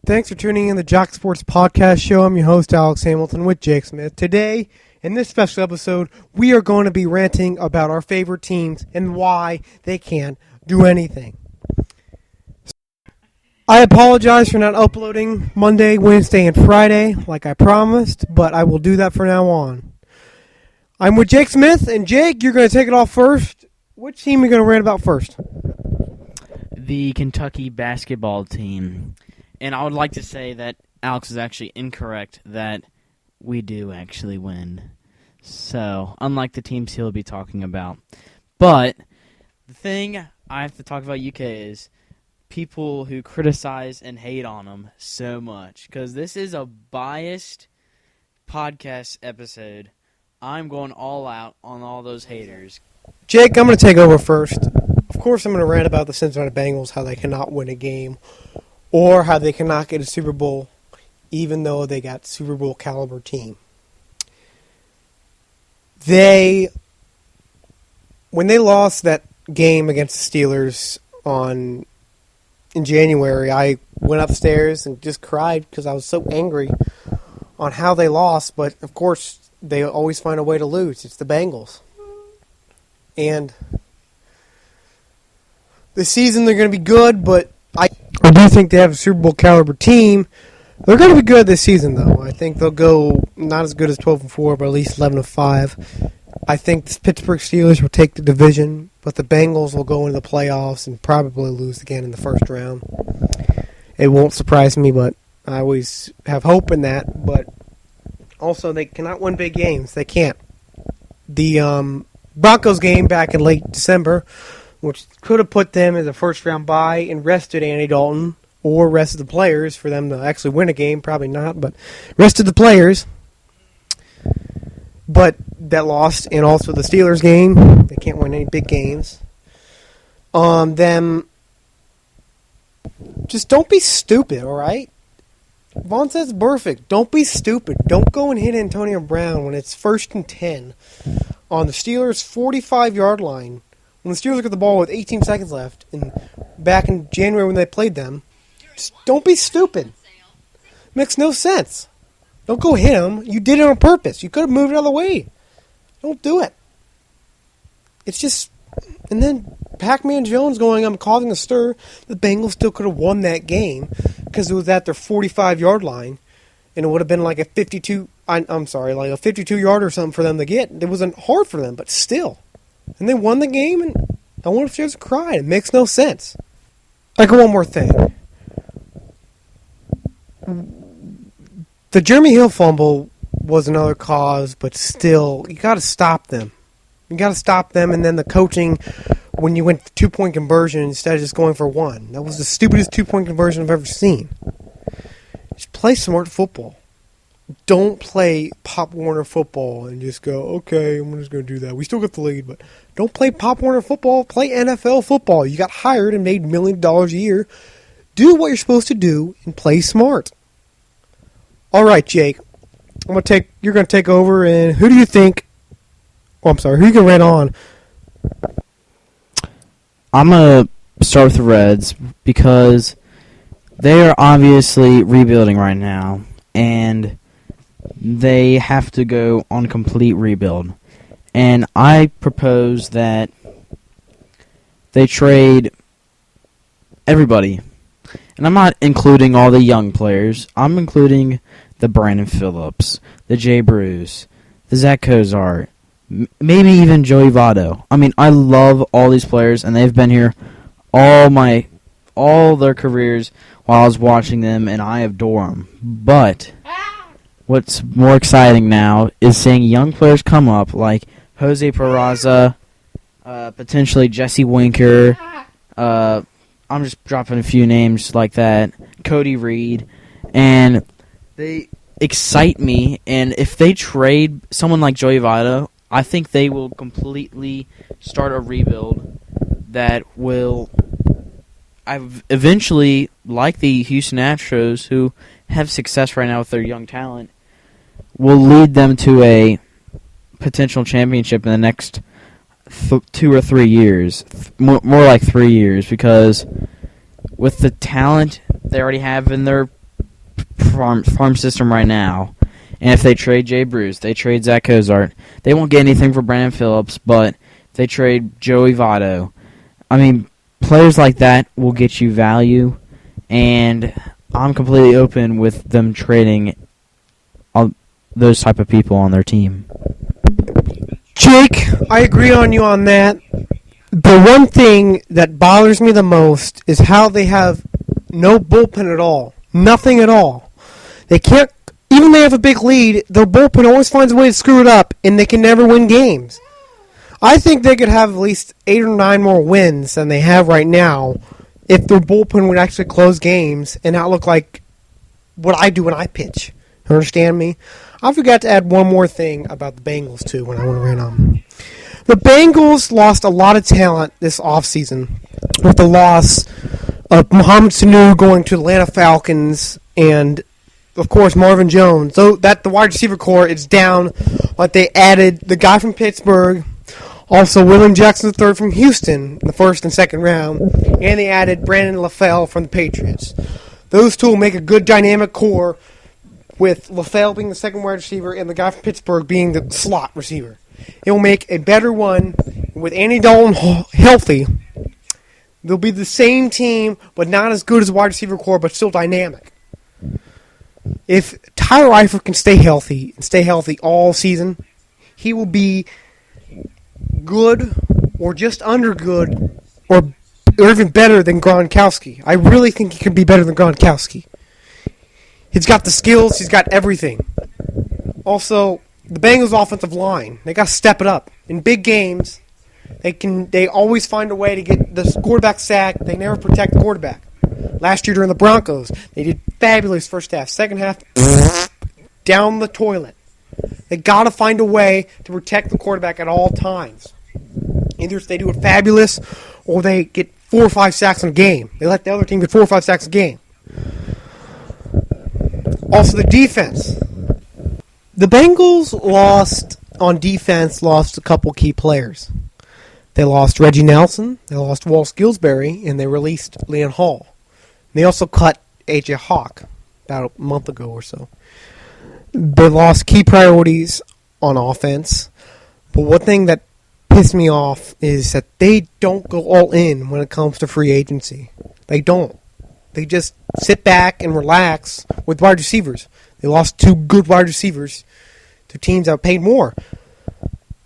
Thanks for tuning in to the Jock Sports Podcast Show. I'm your host, Alex Hamilton, with Jake Smith. Today, in this special episode, we are going to be ranting about our favorite teams and why they can't do anything. I apologize for not uploading Monday, Wednesday, and Friday like I promised, but I will do that from now on. I'm with Jake Smith, and Jake, you're going to take it off first. Which team are you going to rant about first? The Kentucky basketball team. And I would like to say that Alex is actually incorrect, that we do actually win. So, unlike the teams he'll be talking about. But the thing I have to talk about UK is people who criticize and hate on them so much. Because this is a biased podcast episode. I'm going all out on all those haters. Jake, I'm going to take over first. Of course, I'm going to rant about the Cincinnati Bengals, how they cannot win a game, or how they cannot get a Super Bowl, even though they got Super Bowl caliber team. When they lost that game against the Steelers in January, I went upstairs and just cried because I was so angry on how they lost. But, of course, they always find a way to lose. It's the Bengals. And this season they're going to be good, but I do think they have a Super Bowl caliber team. They're going to be good this season, though. I think they'll go not as good as 12-4, but at least 11-5. I think the Pittsburgh Steelers will take the division, but the Bengals will go into the playoffs and probably lose again in the first round. It won't surprise me, but I always have hope in that. But also, they cannot win big games. They can't. The Broncos game back in late December, which could have put them as a first-round bye and rested Andy Dalton or rested the players for them to actually win a game. Probably not, but rested the players. But that lost, and also the Steelers game. They can't win any big games. Just don't be stupid, all right? Vaughn says perfect. Don't be stupid. Don't go and hit Antonio Brown when it's 1st and 10 on the Steelers' 45-yard line. When the Steelers got the ball with 18 seconds left, and back in January when they played them, just don't be stupid. Makes no sense. Don't go hit him. You did it on purpose. You could have moved it out of the way. Don't do it. It's just... And then Pac-Man Jones going, I'm causing a stir. The Bengals still could have won that game because it was at their 45-yard line, and it would have been like a 52-yard or something for them to get. It wasn't hard for them, but still. And they won the game, and I wonder if she just cried. It makes no sense. Like, one more thing. The Jeremy Hill fumble was another cause, but still, you got to stop them. You got to stop them, and then the coaching when you went to 2-point conversion instead of just going for one. That was the stupidest 2-point conversion I've ever seen. Just play smart football. Don't play Pop Warner football and just go, okay, I'm just going to do that. We still got the lead, but don't play Pop Warner football. Play NFL football. You got hired and made $1 million a year. Do what you're supposed to do and play smart. All right, Jake. You're going to take over, and who do you think? Oh, I'm sorry. Who you going to rant on? I'm going to start with the Reds because they are obviously rebuilding right now, and they have to go on complete rebuild. And I propose that they trade everybody. And I'm not including all the young players. I'm including the Brandon Phillips, the Jay Bruce, the Zach Kozart, maybe even Joey Votto. I mean, I love all these players, and they've been here all their careers while I was watching them, and I adore them. But what's more exciting now is seeing young players come up like Jose Peraza, potentially Jesse Winker. I'm just dropping a few names like that. Cody Reed. And they excite me. And if they trade someone like Joey Votto, I think they will completely start a rebuild that will eventually, like the Houston Astros, who have success right now with their young talent, will lead them to a potential championship in the next 2 or 3 years. More like 3 years, because with the talent they already have in their farm system right now, and if they trade Jay Bruce, they trade Zach Cozart, they won't get anything for Brandon Phillips, but if they trade Joey Votto, I mean, players like that will get you value, and I'm completely open with them trading all those type of people on their team. Jake, I agree on you on that. The one thing that bothers me the most is how they have no bullpen at all. Nothing at all. They can't, even they have a big lead, their bullpen always finds a way to screw it up, and they can never win games. I think they could have at least 8 or 9 more wins than they have right now if their bullpen would actually close games and not look like what I do when I pitch. You understand me? I forgot to add one more thing about the Bengals, too, when I went ran on. The Bengals lost a lot of talent this offseason with the loss of Mohamed Sanu going to Atlanta Falcons and, of course, Marvin Jones. So that the wide receiver core is down, but they added the guy from Pittsburgh, also William Jackson III from Houston in the first and second round, and they added Brandon LaFell from the Patriots. Those two will make a good dynamic core with LaFell being the second wide receiver and the guy from Pittsburgh being the slot receiver. It will make a better one. With Andy Dalton healthy, they'll be the same team, but not as good as the wide receiver core, but still dynamic. If Tyler Eifert can stay healthy all season, he will be good or just under good or even better than Gronkowski. I really think he could be better than Gronkowski. He's got the skills. He's got everything. Also, the Bengals' offensive line, they got to step it up. In big games, they always find a way to get the quarterback sacked. They never protect the quarterback. Last year during the Broncos, they did fabulous first half. Second half, down the toilet. They got to find a way to protect the quarterback at all times. Either they do it fabulous or they get 4 or 5 sacks in a game. They let the other team get 4 or 5 sacks a game. Also, the defense. The Bengals lost a couple key players. They lost Reggie Nelson, they lost Walt Skillsbury, and they released Leon Hall. They also cut A.J. Hawk about a month ago or so. They lost key priorities on offense. But one thing that pissed me off is that they don't go all in when it comes to free agency. They don't. They just sit back and relax with wide receivers. They lost 2 good wide receivers to teams that paid more.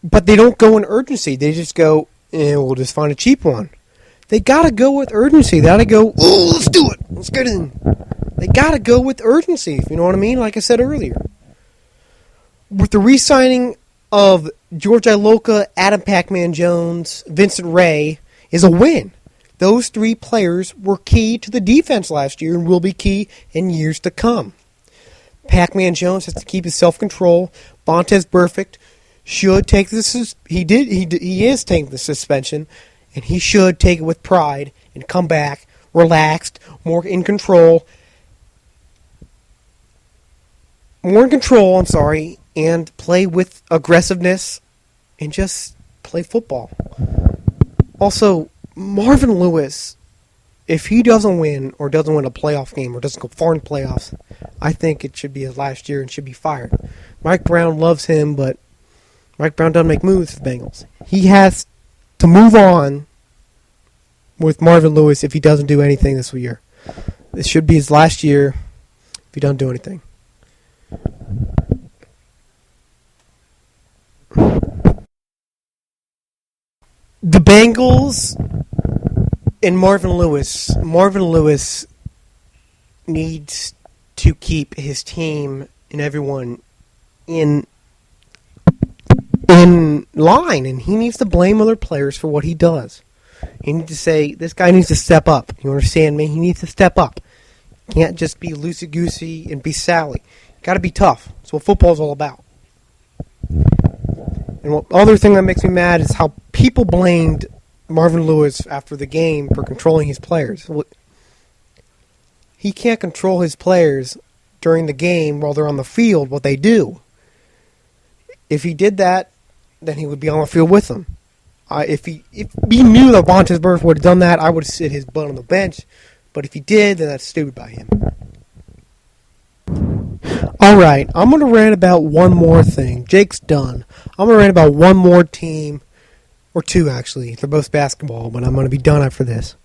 But they don't go in urgency. They just go, we'll just find a cheap one. They got to go with urgency. They got to go, let's do it. Let's get in. They got to go with urgency, if you know what I mean, like I said earlier. With the re-signing of George Iloka, Adam Pac-Man Jones, Vincent Ray is a win. Those 3 players were key to the defense last year and will be key in years to come. Pac-Man Jones has to keep his self-control. Vontez Burfict should take this. He is taking the suspension, and he should take it with pride and come back relaxed, more in control. And play with aggressiveness and just play football. Also, Marvin Lewis, if he doesn't win or doesn't win a playoff game or doesn't go far in playoffs, I think it should be his last year and should be fired. Mike Brown loves him, but Mike Brown doesn't make moves for the Bengals. He has to move on with Marvin Lewis if he doesn't do anything this year. This should be his last year if he doesn't do anything. The Bengals and Marvin Lewis needs to keep his team and everyone in line, and he needs to blame other players for what he does. He needs to say, this guy needs to step up. You understand me? He needs to step up. Can't just be loosey-goosey and be Sally. Got to be tough. That's what football's all about. And what other thing that makes me mad is how people blamed Marvin Lewis after the game for controlling his players. He can't control his players during the game while they're on the field, what they do. If he did that, then he would be on the field with them. If he knew that Vontez Burfict would have done that, I would have sit his butt on the bench. But if he did, then that's stupid by him. Alright, I'm going to rant about one more thing. Jake's done. I'm going to rant about one more team, or two actually. They're both basketball, but I'm going to be done after this.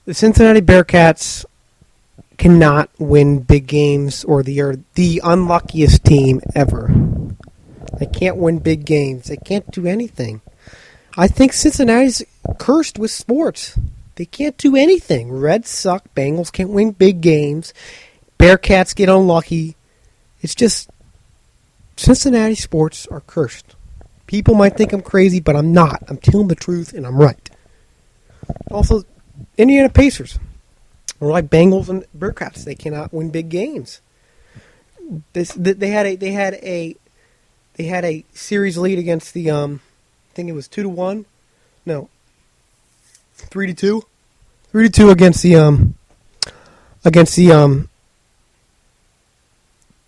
The Cincinnati Bearcats cannot win big games, or they are the unluckiest team ever. They can't win big games. They can't do anything. I think Cincinnati's cursed with sports. They can't do anything. Reds suck. Bengals can't win big games. Bearcats get unlucky. It's just Cincinnati sports are cursed. People might think I'm crazy, but I'm not. I'm telling the truth, and I'm right. Also, Indiana Pacers are like Bengals and Bearcats. They cannot win big games. They had a series lead against the I think it was 2-1. No, 3-2. 3-2 against the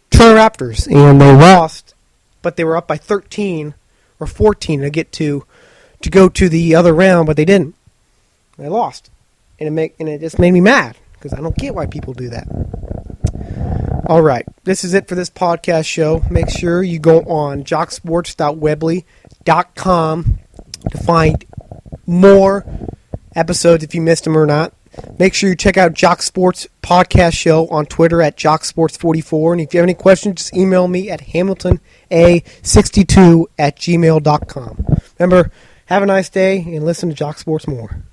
Toronto Raptors, and they lost, but they were up by 13 or 14 to go to the other round, but they didn't. They lost, and it just made me mad because I don't get why people do that. All right, this is it for this podcast show. Make sure you go on jocksports.weebly.com to find more episodes if you missed them or not. Make sure you check out Jock Sports Podcast Show on Twitter at JockSports44. And if you have any questions, just email me at hamiltona62@gmail.com. Remember, have a nice day and listen to Jock Sports more.